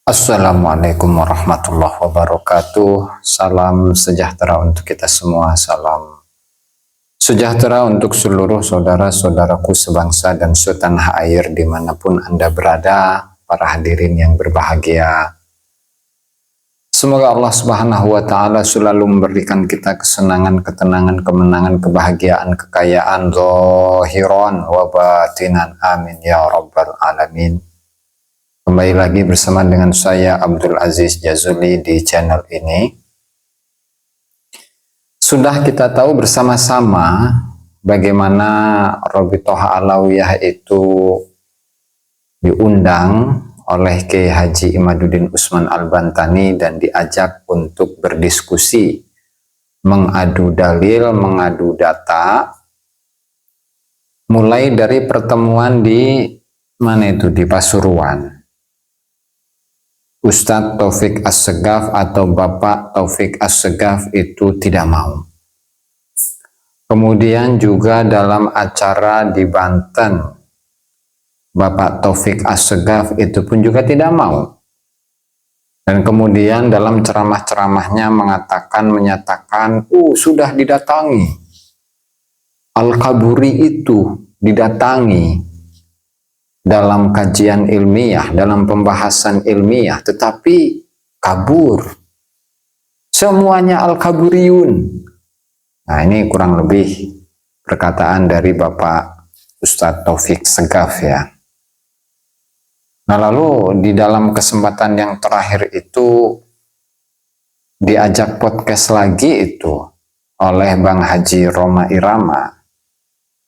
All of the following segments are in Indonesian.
Assalamualaikum warahmatullahi wabarakatuh. Salam sejahtera untuk kita semua. Salam sejahtera untuk seluruh saudara-saudaraku sebangsa dan setanah air dimanapun Anda berada, para hadirin yang berbahagia. Semoga Allah Subhanahu wa Ta'ala selalu memberikan kita kesenangan, ketenangan, kemenangan, kebahagiaan, kekayaan, zahiran wa batinan. Amin ya rabbal alamin. Kembali lagi bersama dengan saya Abdul Aziz Jazuli di channel ini. Sudah kita tahu bersama-sama bagaimana Robitoh Alawiyah itu diundang oleh Kiai Haji Imaduddin Usman Al-Bantani dan diajak untuk berdiskusi, mengadu dalil, mengadu data, mulai dari pertemuan di Pasuruan. Ustadz Taufik As-Segaf atau Bapak Taufik As-Segaf itu tidak mau. Kemudian juga dalam acara di Banten, Bapak Taufik As-Segaf itu pun juga tidak mau. Dan kemudian dalam ceramah-ceramahnya menyatakan, sudah didatangi. Al-Kaburi itu didatangi dalam kajian ilmiah, dalam pembahasan ilmiah, tetapi kabur. Semuanya Al-Kaburiyun. Nah, ini kurang lebih perkataan dari Bapak Ustadz Taufik Segaf ya. Nah, lalu di dalam kesempatan yang terakhir itu diajak podcast lagi itu oleh Bang Haji Roma Irama.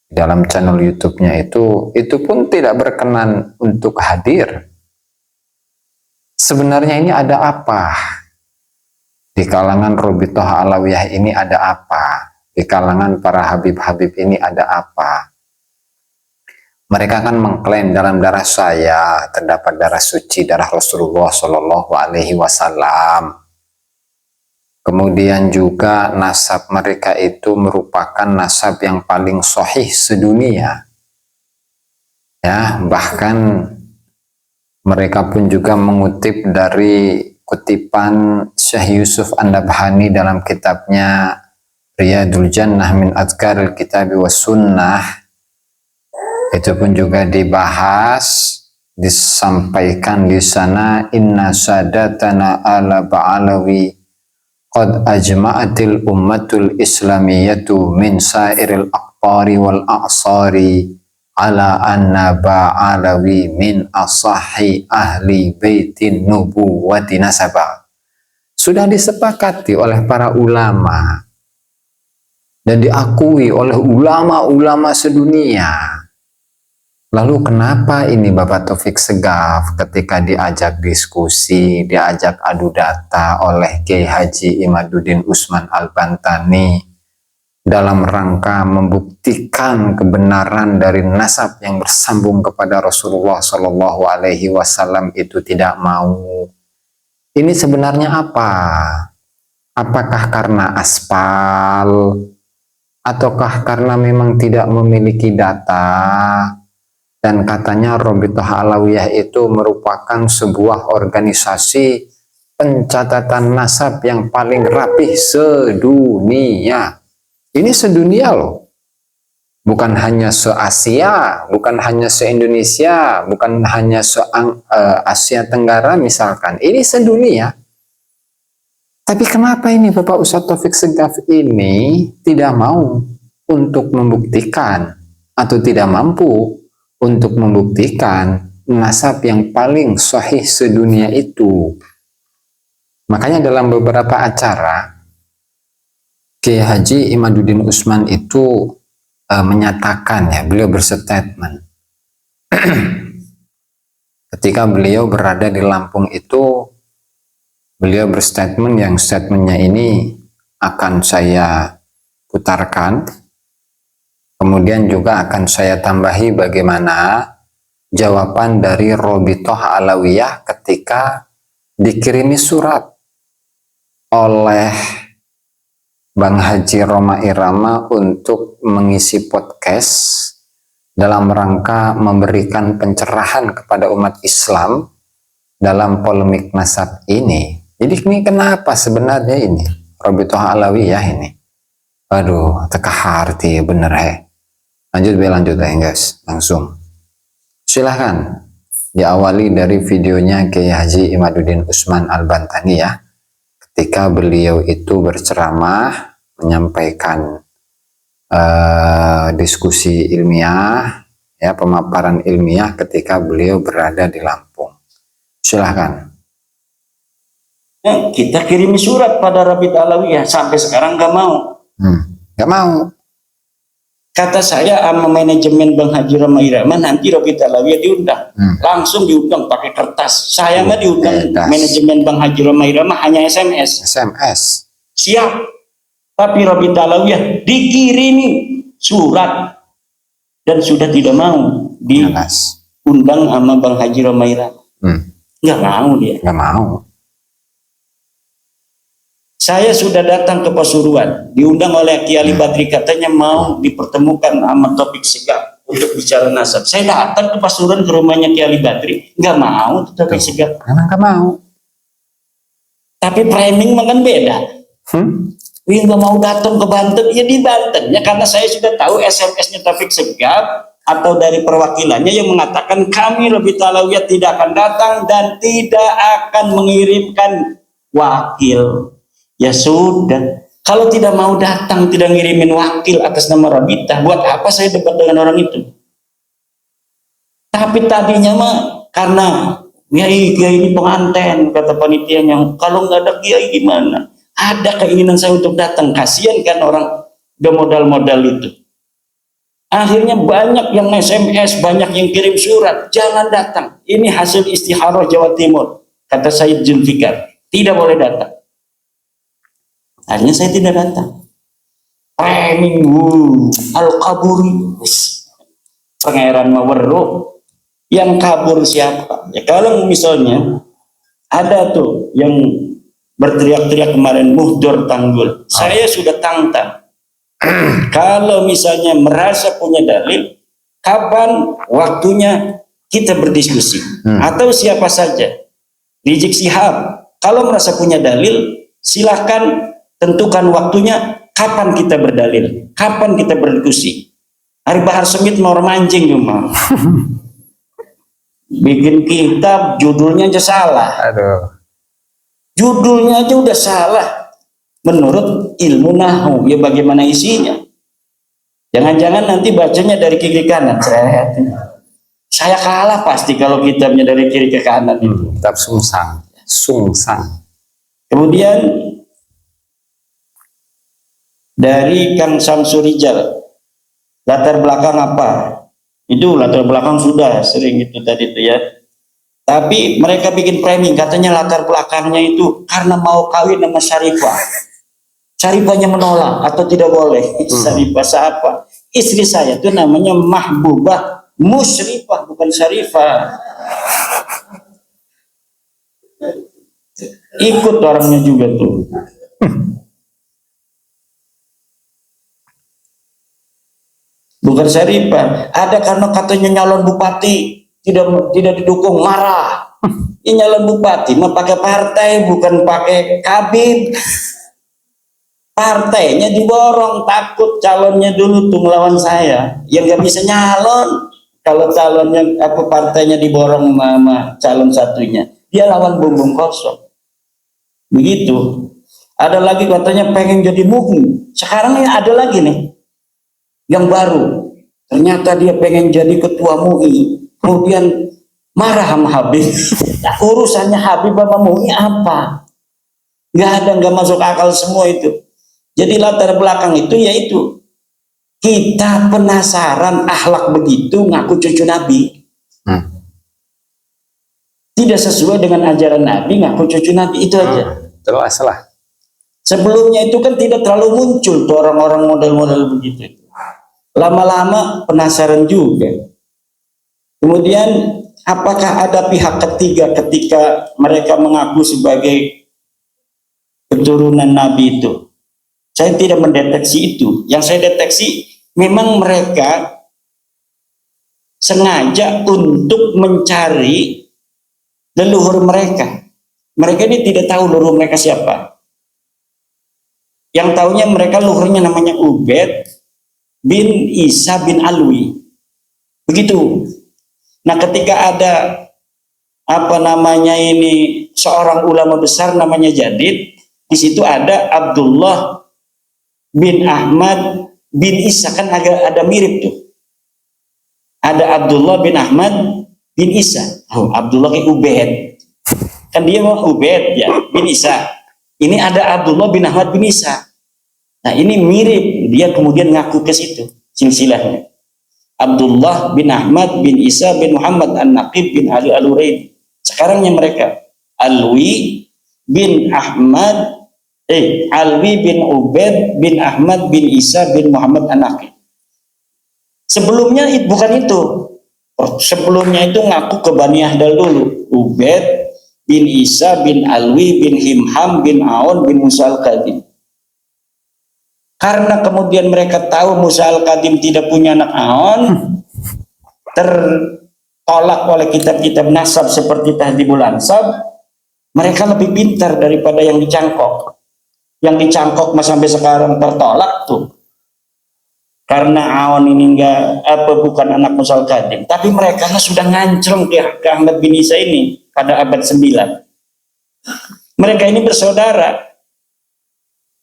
Dalam channel YouTube-nya itu pun tidak berkenan untuk hadir. Sebenarnya ini ada apa? Di kalangan Robitoh Alawiyah ini ada apa? Di kalangan para habib-habib ini ada apa? Mereka kan mengklaim dalam darah saya terdapat darah suci, darah Rasulullah Shallallahu Alaihi Wasallam. Kemudian juga nasab mereka itu merupakan nasab yang paling sahih sedunia. Ya, bahkan mereka pun juga mengutip dari kutipan Syekh Yusuf An-Nabhani dalam kitabnya Riyadul Jannah min Adhkaril Kitabi was Sunnah. Itu pun juga dibahas, disampaikan di sana, inna sadatana ala ba'alawi qad ajma'atil ummatul islamiyatu min sairil aqtari wal a'sari ala anna ba'alawi min asahi ahli baitin nubuwati nasabah. Sudah disepakati oleh para ulama dan diakui oleh ulama-ulama sedunia. Lalu kenapa ini Bapak Taufik Segaf ketika diajak diskusi, diajak adu data oleh Kiai Haji Imaduddin Usman Al-Bantani dalam rangka membuktikan kebenaran dari nasab yang bersambung kepada Rasulullah Shallallahu Alaihi Wasallam itu tidak mau? Ini sebenarnya apa? Apakah karena aspal? Ataukah karena memang tidak memiliki data? Dan katanya Robitoh Alawiyah itu merupakan sebuah organisasi pencatatan nasab yang paling rapih sedunia. Ini sedunia loh. Bukan hanya se-Asia, bukan hanya se-Indonesia, bukan hanya se-Asia Tenggara misalkan. Ini sedunia. Tapi kenapa ini Bapak Ustadz Taufik Segaf ini tidak mau untuk membuktikan atau tidak mampu untuk membuktikan nasab yang paling sahih sedunia itu? Makanya dalam beberapa acara Kiai Haji Imaduddin Usman itu menyatakan ya, beliau berstatement ketika beliau berada di Lampung itu, beliau berstatement yang statementnya ini akan saya putarkan. Kemudian juga akan saya tambahi bagaimana jawaban dari Robitoh Alawiyah ketika dikirimi surat oleh Bang Haji Roma Irama untuk mengisi podcast dalam rangka memberikan pencerahan kepada umat Islam dalam polemik nasab ini. Jadi ini kenapa sebenarnya ini Robitoh Alawiyah ini? Aduh, teka harti bener lanjut guys, langsung. Silahkan diawali dari videonya Kiai Haji Imaduddin Usman Al-Bantani ya, ketika beliau itu berceramah menyampaikan diskusi ilmiah ya, pemaparan ilmiah ketika beliau berada di Lampung. Silahkan. Kita kirim surat pada Rabit Alawiyah, sampai sekarang nggak mau. Nggak mau. Kata saya sama manajemen Bang Haji Roma Irama, nanti Rabit Alawiyah diundang. Langsung diundang pakai kertas. Saya mah diundang manajemen Bang Haji Roma Irama hanya SMS. Siap. Tapi Rabit Alawiyah dikirimi surat dan sudah tidak mau diundang sama Bang Haji Roma Irama. Nggak mau dia. Nggak mau. Saya sudah datang ke Pasuruan, diundang oleh Kiai Ali Badri, katanya mau dipertemukan sama Taufik Sigap untuk bicara nasab. Saya datang ke Pasuruan ke rumahnya Kiai Ali Badri, nggak mau Taufik Sigap. Emang nggak mau. Tapi framing makan beda. Wih, nggak mau datang ke Banten, ya di Banten. Ya karena saya sudah tahu SMS-nya Taufik Sigap atau dari perwakilannya yang mengatakan kami Rabit Alawiyah tidak akan datang dan tidak akan mengirimkan wakil. Ya sudah, kalau tidak mau datang, tidak ngirimin wakil atas nama Rabita, buat apa saya debat dengan orang itu? Tapi tadinya mah karena kiai ini penganten, kata panitianya, kalau nggak ada kiai gimana? Ada keinginan saya untuk datang, kasihan kan orang udah modal-modal itu. Akhirnya banyak yang SMS, banyak yang kirim surat, jangan datang. Ini hasil istikharah Jawa Timur, kata Said Zulfikar, tidak boleh datang. Akhirnya saya tidak datang. Framing Al-Kaburi, Pangeran Mawerro, yang kabur siapa? Ya kalau misalnya ada tuh yang berteriak-teriak kemarin Muhdor Tanggul, saya sudah tantang. Kalau misalnya merasa punya dalil, kapan waktunya kita berdiskusi? Atau siapa saja, Rizik Syihab, kalau merasa punya dalil, silahkan tentukan waktunya, kapan kita berdalil, kapan kita berdiskusi. Hari Bahar Smith mau mancing cuma bikin kitab judulnya aja salah. Aduh. Judulnya aja udah salah menurut ilmu nahu, ya bagaimana isinya? Jangan-jangan nanti bacanya dari kiri ke kanan. Saya kalah pasti kalau kitabnya dari kiri ke kanan itu. Kitab sungsang. Kemudian dari Kang Samsurijal, latar belakang apa? Itu latar belakang sudah sering itu tadi itu ya. Tapi mereka bikin framing, katanya latar belakangnya itu karena mau kawin sama Syarifah. Syarifahnya menolak atau tidak boleh. Syarifah siapa? Istri saya itu namanya Mahbubah Musyrifah, bukan Syarifah. Ikut orangnya juga tuh. Bukan Syarifah, ada karena katanya nyalon bupati tidak didukung, marah. Ini nyalon bupati mah pakai partai, bukan pakai kabin. Partainya diborong, takut calonnya dulu tuh melawan saya, yang nggak bisa nyalon. Kalau calonnya partainya diborong sama calon satunya, dia lawan bumbung kosong. Begitu. Ada lagi katanya pengen jadi MUI. Sekarang ini ada lagi nih yang baru, ternyata dia pengen jadi ketua MUI, kemudian marah sama Habib. Urusannya Habib sama MUI apa? Nggak ada, nggak masuk akal semua itu. Jadi latar belakang itu yaitu kita penasaran akhlak begitu ngaku cucu Nabi, tidak sesuai dengan ajaran Nabi ngaku cucu Nabi, itu aja. Jelas lah. Sebelumnya itu kan tidak terlalu muncul tuh orang-orang model-model begitu. Lama-lama penasaran juga. Kemudian apakah ada pihak ketiga ketika mereka mengaku sebagai keturunan Nabi itu? Saya tidak mendeteksi itu. Yang saya deteksi memang mereka sengaja untuk mencari leluhur mereka. Mereka ini tidak tahu leluhur mereka siapa. Yang tahunya mereka leluhurnya namanya Ubaid bin Isa bin Alwi. Begitu. Nah, ketika ada seorang ulama besar namanya Jadid, di situ ada Abdullah bin Ahmad bin Isa, kan ada mirip tuh. Ada Abdullah bin Ahmad bin Isa. Oh, Abdullah kayak Ubaid. Kan dia mau Ubaid ya, bin Isa. Ini ada Abdullah bin Ahmad bin Isa. Nah, ini mirip. Dia kemudian ngaku ke situ silsilahnya. Abdullah bin Ahmad bin Isa bin Muhammad An-Naqib bin Ali Al-Uraidi. Sekarangnya mereka Alwi bin bin Ubaid bin Ahmad bin Isa bin Muhammad An-Naqib. Sebelumnya bukan itu. Sebelumnya itu ngaku ke Bani Ahdal dulu. Ubaid bin Isa bin Alwi bin Himham bin Aun bin Musa Al-Qadim. Karena kemudian mereka tahu Musa Al-Qadim tidak punya anak Aun, tertolak oleh kitab-kitab nasab seperti Tahdhibul Ansab, mereka lebih pintar daripada yang dicangkok. Yang dicangkok sampai sekarang tertolak tuh. Karena Aun ini bukan anak Musa Al-Qadim, tapi mereka sudah ngancrong ke Ahmad bin Isa ini pada abad 9. Mereka ini bersaudara.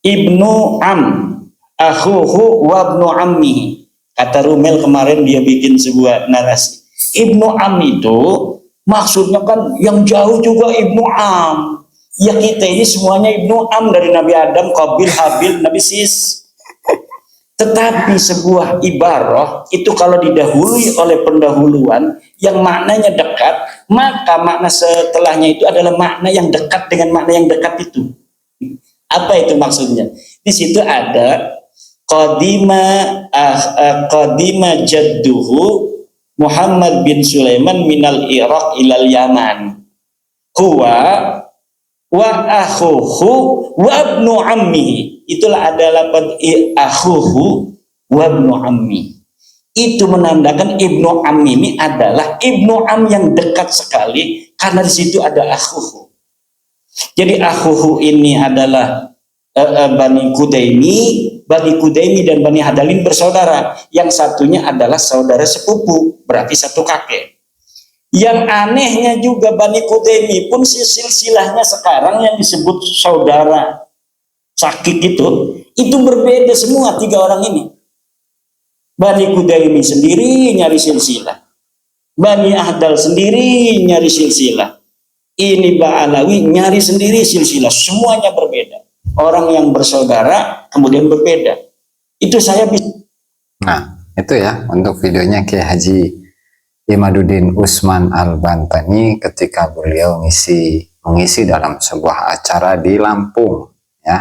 Ibnu Am, akhuhu wa ibnu ammihi. Kata Rumel kemarin dia bikin sebuah narasi. Ibnu Am itu maksudnya kan yang jauh juga Ibnu Am. Ya kita ini semuanya Ibnu Am, dari Nabi Adam, Qabil, Habil, Nabi Sis. Tetapi sebuah ibarah itu kalau didahului oleh pendahuluan yang maknanya dekat, maka makna setelahnya itu adalah makna yang dekat dengan makna yang dekat itu. Apa itu maksudnya? Di situ ada qadima jadduhu Muhammad bin Sulaiman minal Iraq ilal Yaman. Huwa wa akhuhu wa ibnu ammihi. Itulah adalah akhuhu wa ibnu ammi. Itu menandakan Ibnu Am ini adalah Ibnu Am yang dekat sekali, karena di situ ada akhuhu. Jadi akhuhu ini adalah Bani Kudaimi dan Bani Hadalin bersaudara. Yang satunya adalah saudara sepupu, berarti satu kakek. Yang anehnya juga Bani Kudaimi pun silsilahnya sekarang yang disebut saudara sakit itu berbeda semua tiga orang ini. Bani Kudaimi sendiri nyari silsilah, Bani Ahdal sendiri nyari silsilah, ini Ba'alawi nyari sendiri silsilah, semuanya berbeda. Orang yang bersaudara kemudian berbeda. Itu saya bisa. Nah, itu ya untuk videonya Kiai Haji Imaduddin Usman Al-Bantani ketika beliau mengisi dalam sebuah acara di Lampung, ya.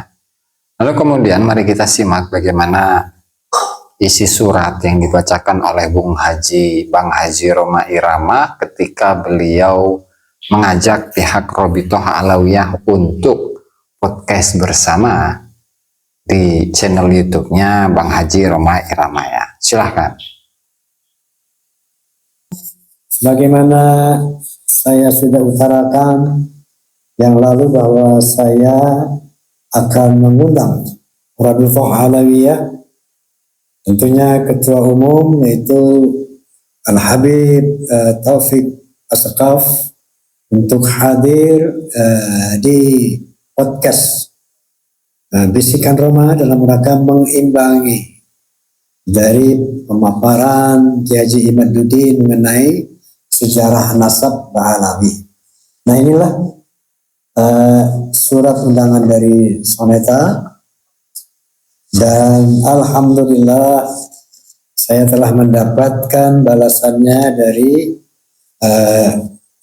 Lalu kemudian mari kita simak bagaimana isi surat yang dibacakan oleh Bang Haji Roma Irama ketika beliau mengajak pihak Robitoh Alawiyah untuk podcast bersama di channel YouTube-nya Bang Haji Roma Irama, ya. Silahkan. Sebagaimana saya sudah utarakan yang lalu bahwa saya akan mengundang Rabithah Alawiyah, tentunya ketua umum yaitu Al-Habib Taufik As-Saqaf untuk hadir di podcast Bisikan Roma dalam rangka mengimbangi dari pemaparan Kiai Haji Imaduddin mengenai sejarah nasab Ba'alawi. Nah, inilah surat undangan dari Soneta, dan alhamdulillah saya telah mendapatkan balasannya dari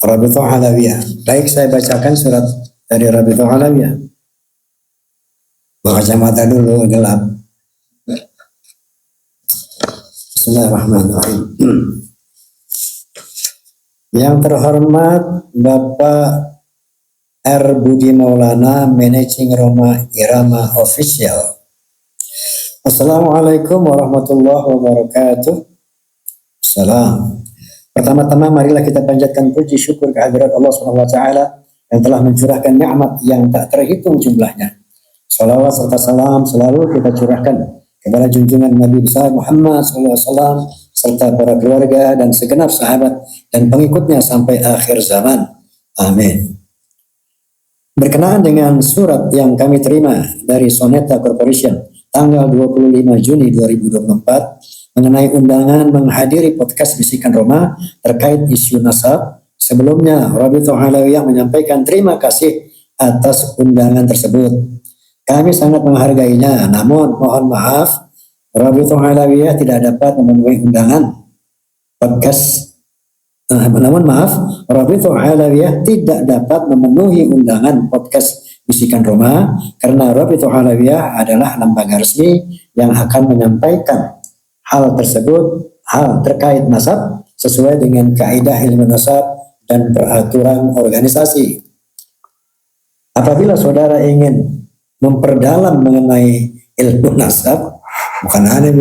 Rabithah Alawiyah. Baik, saya bacakan surat dari Rabithah Alawiyah. Bawa kacamata dulu, gelap. Bismillahirrahmanirrahim. Yang terhormat Bapak R. Budi Maulana, Managing Roma Irama Official. Assalamualaikum warahmatullahi wabarakatuh. Salam. Pertama-tama marilah kita panjatkan puji syukur kehadirat Allah Subhanahu wa taala yang telah mencurahkan nikmat yang tak terhitung jumlahnya. Salawat serta salam selalu kita curahkan kepada junjungan Nabi besar Muhammad SAW serta para keluarga dan segenap sahabat dan pengikutnya sampai akhir zaman. Amin. Berkenaan dengan surat yang kami terima dari Soneta Corporation tanggal 25 Juni 2024 mengenai undangan menghadiri podcast Bisikan Roma terkait isu nasab, sebelumnya Rabithah Alawiyah menyampaikan terima kasih atas undangan tersebut. Kami sangat menghargainya, namun mohon maaf, Rabithah Alawiyah tidak dapat memenuhi undangan podcast. Namun maaf, Rabithah Alawiyah tidak dapat memenuhi undangan podcast Bisikan Roma karena Rabithah Alawiyah adalah lembaga resmi yang akan menyampaikan hal tersebut, hal terkait nasab sesuai dengan kaidah ilmu nasab dan peraturan organisasi. Apabila saudara ingin memperdalam mengenai ilmu nasab, bukan aneh,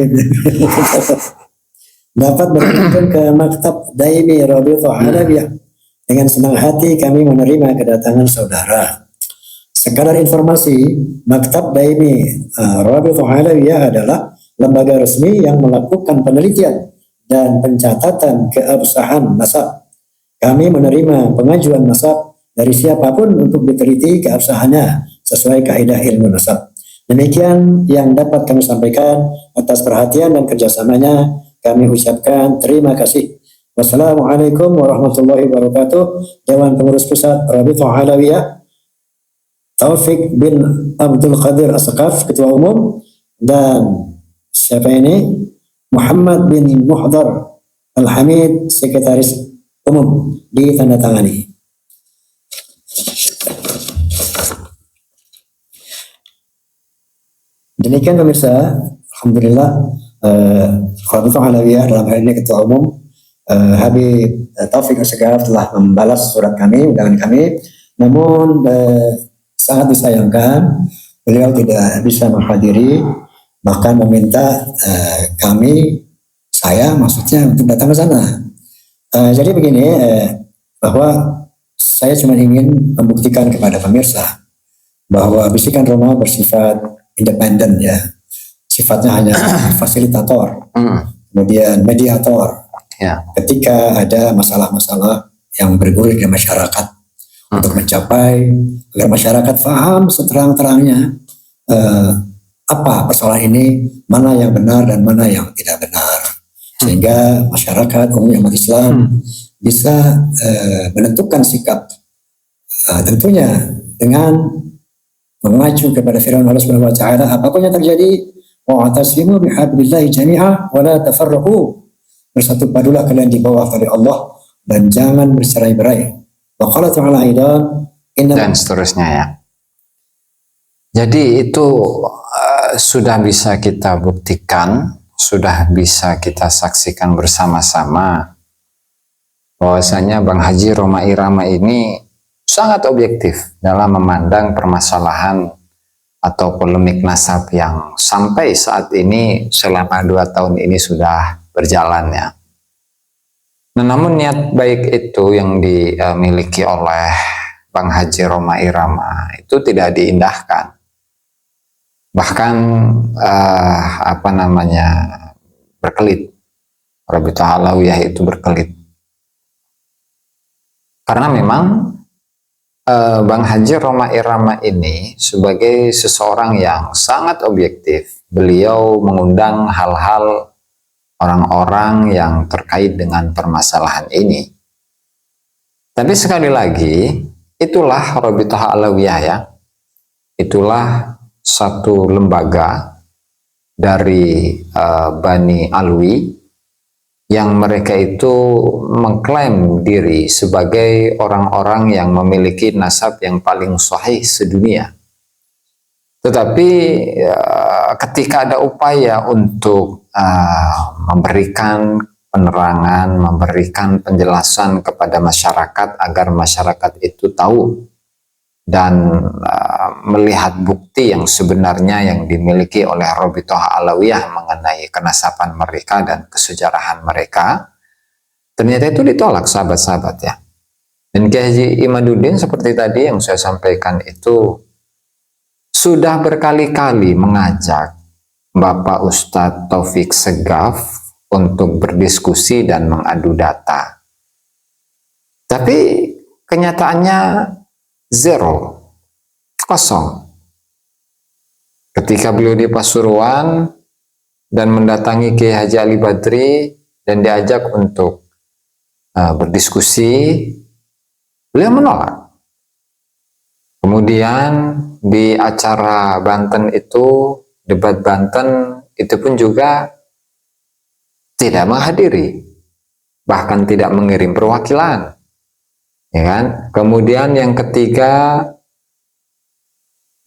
dapat berkunjung ke Maktab Daimi Rabithah Alawiyah. Dengan senang hati kami menerima kedatangan saudara. Sekadar informasi, Maktab Daimi Rabithah Alawiyah adalah lembaga resmi yang melakukan penelitian dan pencatatan keabsahan nasab. Kami menerima pengajuan nasab dari siapapun untuk diteliti keabsahannya sesuai kaidah ilmu nasab. Demikian yang dapat kami sampaikan. Atas perhatian dan kerjasamanya kami ucapkan terima kasih. Wassalamualaikum warahmatullahi wabarakatuh. Dewan Pengurus Pusat Rabithah Alawiyah, Taufik bin Abdul Qadir As-Sakaf, Ketua Umum, dan siapa ini? Muhammad bin Muhdar Al-Hamid, Sekretaris Umum, ditandatangani. Demikian pemirsa, alhamdulillah Rabithah Alawiyah dalam hal ini Ketua Umum Habib Taufik As-Sakaf telah membalas surat kami, undangan kami. Namun sangat disayangkan beliau tidak bisa menghadiri, bahkan meminta saya maksudnya untuk datang ke sana. Jadi begini, bahwa saya cuma ingin membuktikan kepada pemirsa bahwa Bisikan Roma bersifat independen, ya, sifatnya hanya fasilitator, kemudian mediator. Ya. Ketika ada masalah-masalah yang bergulir di masyarakat, untuk mencapai agar masyarakat paham seterang-terangnya apa persoalan ini, mana yang benar dan mana yang tidak benar, sehingga masyarakat umum umat Islam bisa menentukan sikap, tentunya dengan mengacu kepada firman Allah Subhanahu wa taala, apapun yang terjadi, wa'tasimu bihablillahi jami'a wa la tafarraqu, bersatu padulah kalian di bawah tali Allah dan jangan bercerai-berai. Wa qala ta'ala aidan dan seterusnya, ya. Jadi itu sudah bisa kita buktikan, sudah bisa kita saksikan bersama-sama bahwasanya Bang Haji Roma Irama ini sangat objektif dalam memandang permasalahan atau polemik nasab yang sampai saat ini selama 2 tahun ini sudah berjalan, ya. Nah, namun niat baik itu yang dimiliki oleh Bang Haji Roma Irama itu tidak diindahkan. Bahkan berkelit. Rabithah Alawiyah itu berkelit. Karena memang Bang Haji Roma Irama ini sebagai seseorang yang sangat objektif, beliau mengundang hal-hal orang-orang yang terkait dengan permasalahan ini. Tapi sekali lagi, itulah Rabithah Alawiyah, ya. Itulah satu lembaga dari Bani Alwi yang mereka itu mengklaim diri sebagai orang-orang yang memiliki nasab yang paling sahih sedunia. Tetapi ketika ada upaya untuk memberikan penerangan, memberikan penjelasan kepada masyarakat agar masyarakat itu tahu dan melihat bukti yang sebenarnya yang dimiliki oleh Rabithah Alawiyah mengenai kenasaban mereka dan kesejarahan mereka, Ternyata itu ditolak sahabat-sahabat ya. Dan Kiai Haji Imaduddin seperti tadi yang saya sampaikan itu sudah berkali-kali mengajak Bapak Ustadz Taufik Segaf untuk berdiskusi dan mengadu data. Tapi kenyataannya zero, kosong. Ketika beliau di Pasuruan dan mendatangi Kiai Haji Ali Badri dan diajak untuk berdiskusi, beliau menolak. Kemudian di acara Banten itu, debat Banten itu pun juga tidak menghadiri, bahkan tidak mengirim perwakilan, ya kan? Kemudian yang ketiga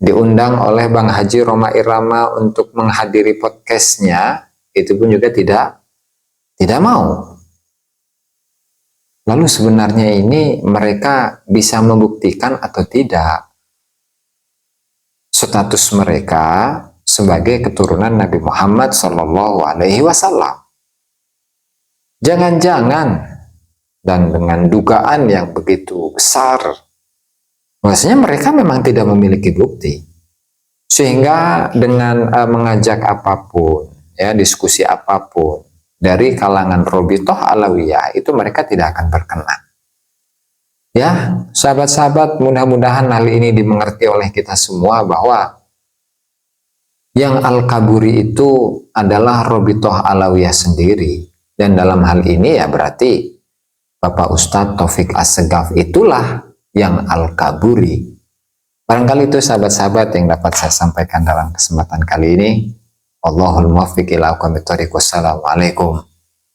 diundang oleh Bang Haji Roma Irama untuk menghadiri podcastnya, itu pun juga tidak mau. Lalu sebenarnya ini mereka bisa membuktikan atau tidak status mereka sebagai keturunan Nabi Muhammad Sallallahu Alaihi Wasallam. Jangan-jangan dan dengan dugaan yang begitu besar, maksudnya mereka memang tidak memiliki bukti, sehingga dengan mengajak apapun, ya diskusi apapun dari kalangan Robitoh Alawiyah itu mereka tidak akan berkenan. Ya, sahabat-sahabat, mudah-mudahan hal ini dimengerti oleh kita semua bahwa yang Al-Kaburi itu adalah Robitoh Alawiyah sendiri. Dan dalam hal ini ya berarti Bapak Ustadz Taufik As-Segaf itulah yang Al-Kaburi. Barangkali itu sahabat-sahabat yang dapat saya sampaikan dalam kesempatan kali ini. Allahul muwaffiq ila aqwamit thoriq. Wassalamualaikum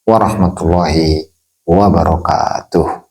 warahmatullahi wabarakatuh.